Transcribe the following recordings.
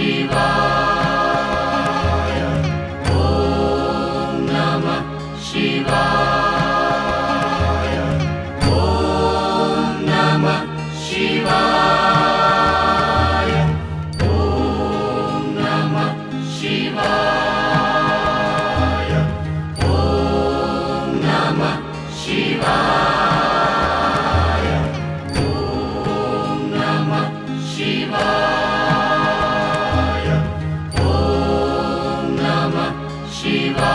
शिवाय ॐ नमः शिवाय ॐ नमः शिवाय ॐ नमः शिवाय ॐ नमः शिवाय ॐ नमः शिवाय ॐ नमः शिवाय।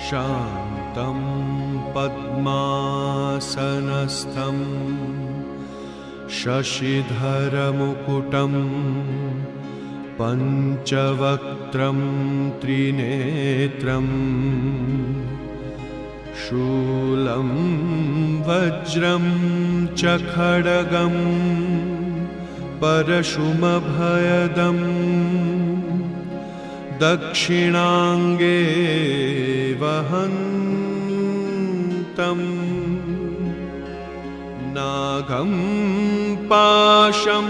शान्तं पद्मासनस्थं शशिधरमुकुटं पञ्चवक्त्रं त्रिनेत्रं शूलं वज्रं च खड्गं परशुमभयदम् दक्षिणाङ्गे वहन्तम् नागं पाशं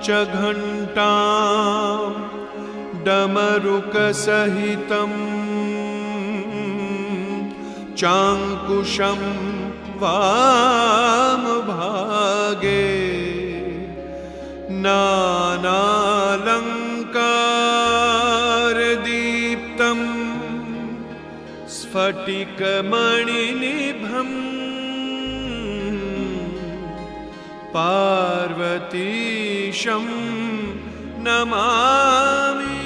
च घण्टां डमरुकसहितं चाङ्कुशं वामभागे नानालङ्कारदीप्तं स्फटिकमणिनिभम् पार्वतीशं नमामि।